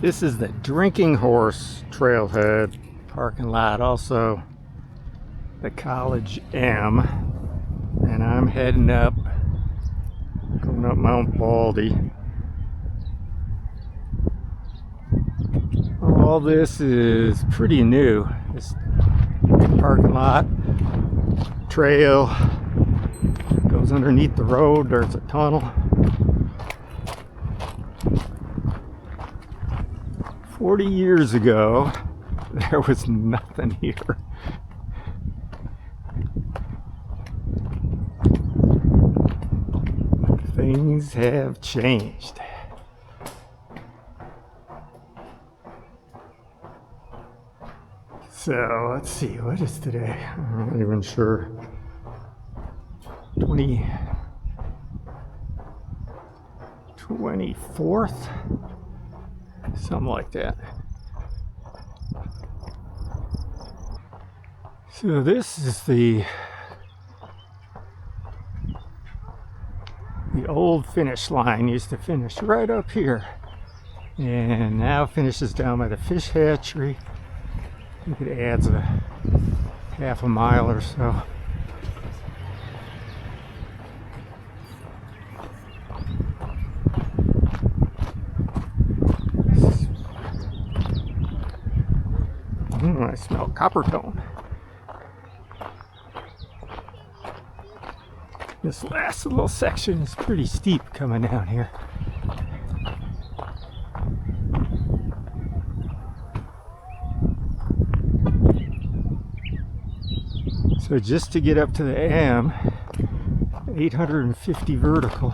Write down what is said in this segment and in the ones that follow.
This is the Drinking Horse trailhead parking lot, also the College M, and I'm heading up, going up Mount Baldy. All this is pretty new. This parking lot, trail, goes underneath the road. There's a tunnel. 40 years ago, there was nothing here. Things have changed. So let's see, what is today? I'm not even sure. 24th? Something like that. So this is the old finish line. Used to finish right up here, and now finishes down by the fish hatchery. I think it adds a half a mile or so. I smell copper tone. This last little section is pretty steep coming down here. So just to get up to the M, 850 vertical.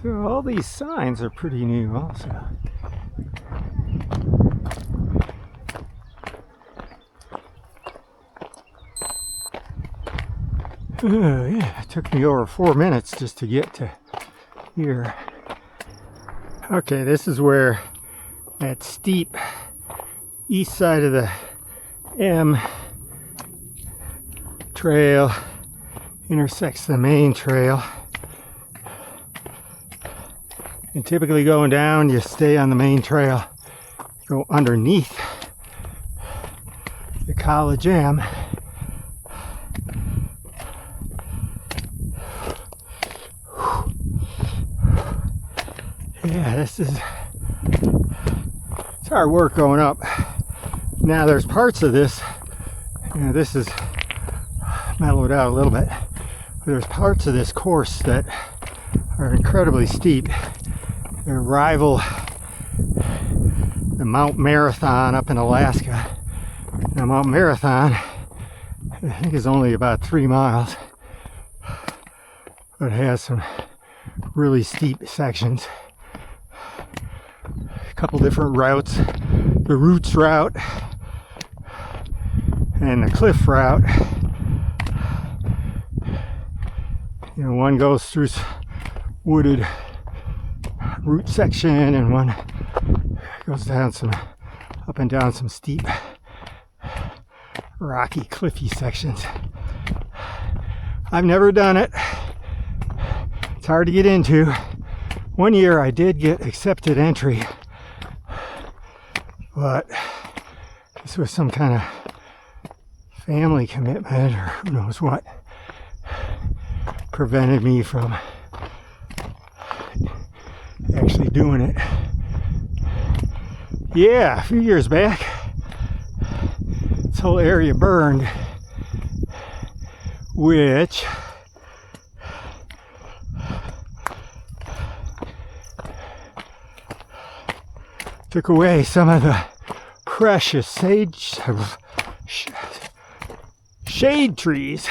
So all these signs are pretty new also. Yeah, it took me over 4 minutes just to get to here. Okay, this is where that steep east side of the M trail intersects the main trail. And typically going down, you stay on the main trail, go underneath the College M. Yeah, it's hard work going up. Now there's parts of this, this is mellowed out a little bit, but there's parts of this course that are incredibly steep. They rival the Mount Marathon up in Alaska. Now Mount Marathon, I think, is only about 3 miles, but it has some really steep sections. A couple different routes, the Roots route and the Cliff route. One goes through wooded root section, and one goes down up and down some steep, rocky, cliffy sections. I've never done it. It's hard to get into. One year I did get accepted entry, but this was some kind of family commitment or who knows what prevented me from actually doing it. Yeah, a few years back, this whole area burned, which took away some of the precious shade trees.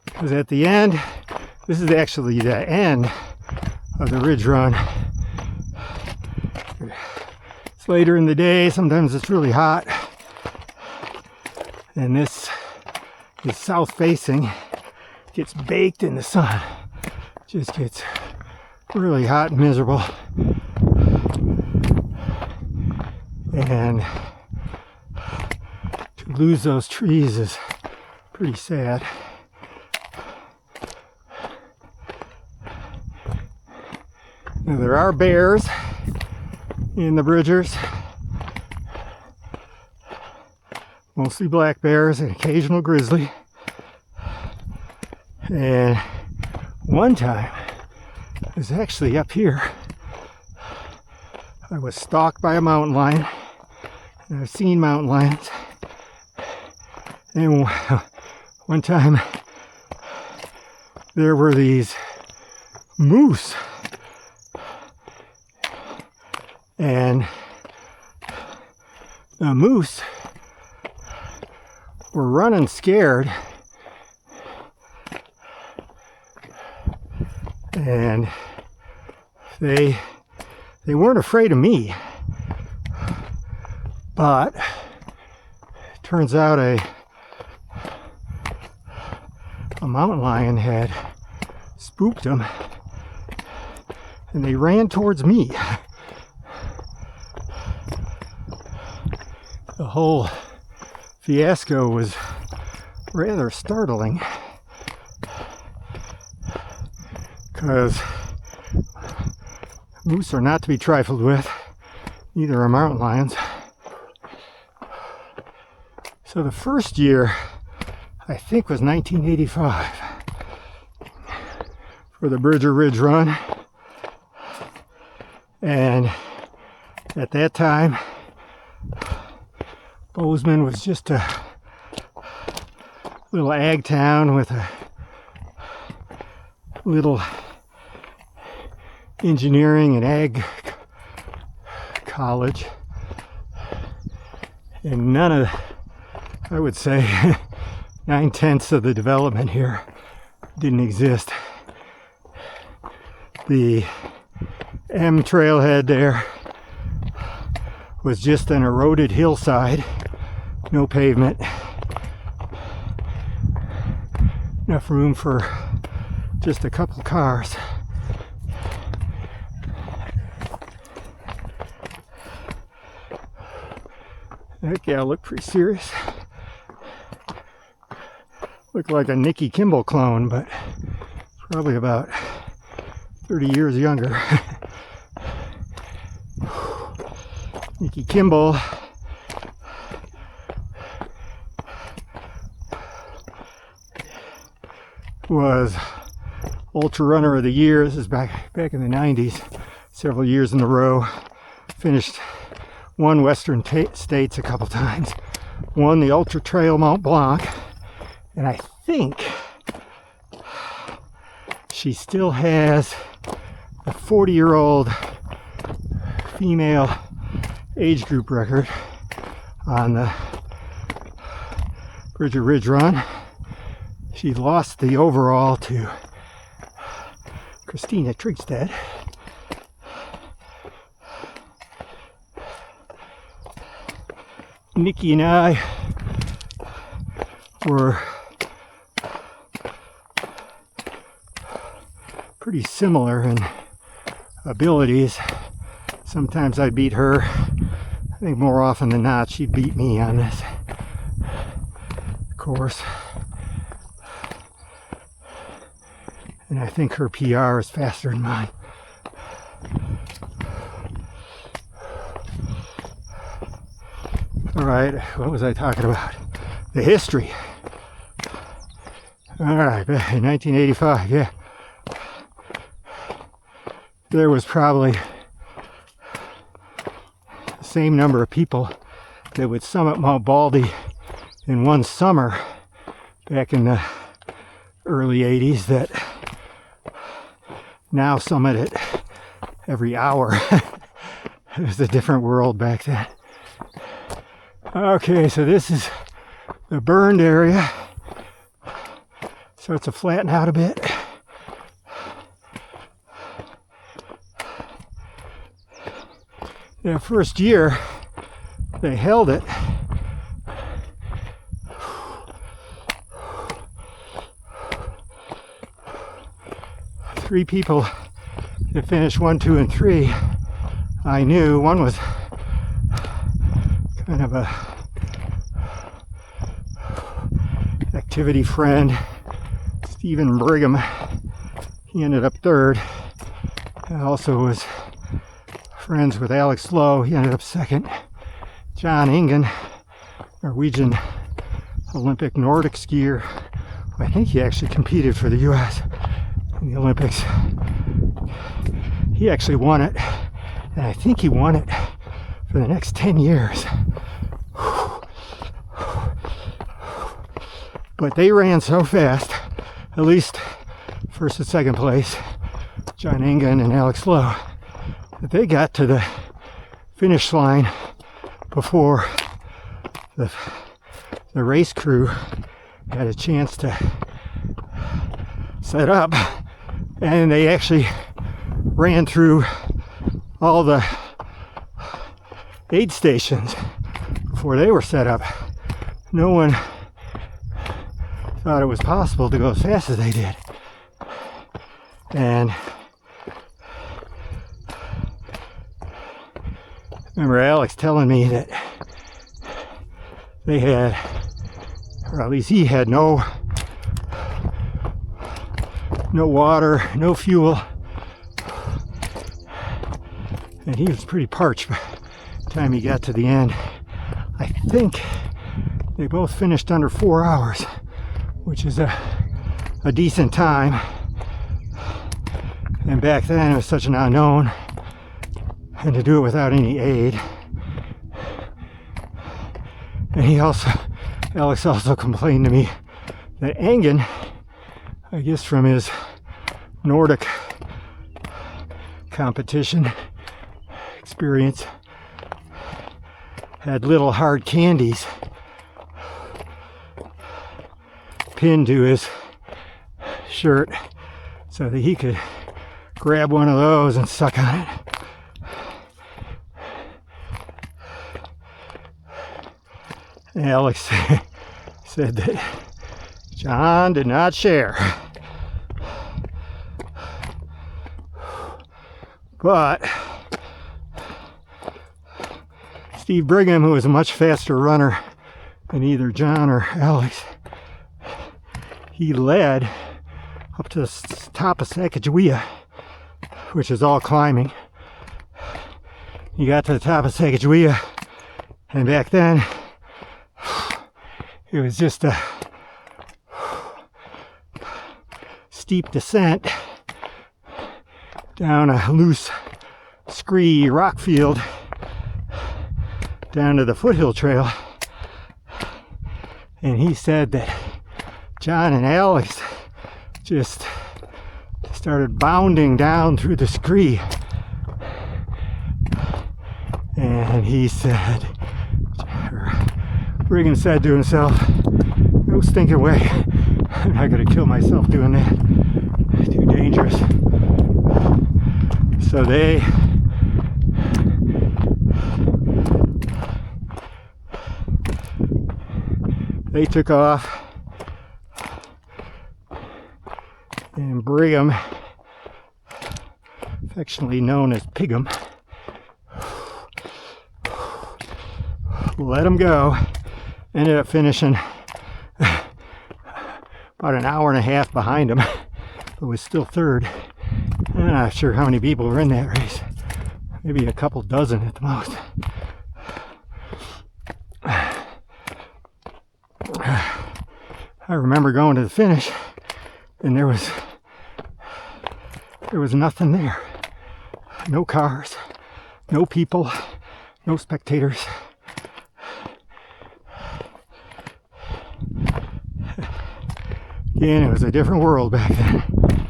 Because at the end, this is actually the end of the ridge run. It's later in the day, sometimes it's really hot. And this is south facing, gets baked in the sun. Just gets really hot and miserable. And to lose those trees is pretty sad. Now, there are bears in the Bridgers, mostly black bears and occasional grizzly. And one time, I was actually up here. I was stalked by a mountain lion, and I've seen mountain lions. And one time, there were these moose. And the moose were running scared, and they weren't afraid of me, but it turns out a mountain lion had spooked them, and they ran towards me. The whole fiasco was rather startling, because moose are not to be trifled with, neither are mountain lions. So the first year, I think, was 1985 for the Bridger Ridge Run. And at that time, Bozeman was just a little ag town with a little engineering and ag college, and none of, I would say, 9/10 of the development here didn't exist. The M trailhead there was just an eroded hillside, no pavement, enough room for just a couple cars. That gal looked pretty serious. Looked like a Nikki Kimball clone, but probably about 30 years younger. Nikki Kimball was Ultra Runner of the Year. This is back in the 90s, several years in a row. Won Western States a couple times. Won the Ultra Trail Mount Blanc. And I think she still has a 40-year-old female age group record on the Bridger Ridge Run. She lost the overall to Christina Trigstad. Nikki and I were pretty similar in abilities. Sometimes I'd beat her. I think more often than not she'd beat me on this course. And I think her PR is faster than mine. All right, what was I talking about? The history. All right, back in 1985, yeah. There was probably the same number of people that would summit Mount Baldy in one summer back in the early 80s that now summit it every hour. It was a different world back then. Okay, so this is the burned area. Starts to flatten out a bit. That first year, they held it. Three people that finished 1, 2, and 3. I knew one was kind of a activity friend, Stephen Brigham. He ended up 3rd. I also was friends with Alex Lowe. He ended up 2nd. John Ingen, Norwegian Olympic Nordic skier. I think he actually competed for the U.S. in the Olympics. He actually won it, and I think he won it for the next 10 years. But they ran so fast, at least first and second place, John Ingen and Alex Lowe, that they got to the finish line before the race crew had a chance to set up, and they actually ran through all the aid stations before they were set up. No one thought it was possible to go as fast as they did. And I remember Alex telling me that they had, or at least he had, no water, no fuel, and he was pretty parched by the time he got to the end. I think they both finished under 4 hours, which is a decent time. And back then it was such an unknown, and to do it without any aid. And Alex also complained to me that Engen, I guess from his Nordic competition experience, had little hard candies pinned to his shirt so that he could grab one of those and suck on it. And Alex said that John did not share. But Steve Brigham, who was a much faster runner than either John or Alex, he led up to the top of Sacagawea, which is all climbing. He got to the top of Sacagawea, and back then it was just a steep descent down a loose, scree rock field down to the foothill trail. And he said that John and Alex just started bounding down through the scree. And he said, Brigham said to himself, no stinking way, I'm not going to kill myself doing that. Too dangerous. So they took off, and Brigham, affectionately known as Pigum, let him go. Ended up finishing about an hour and a half behind him, but was still 3rd. I'm not sure how many people were in that race. Maybe a couple dozen at the most. I remember going to the finish, and there was nothing there. No cars, no people, no spectators. Again, it was a different world back then.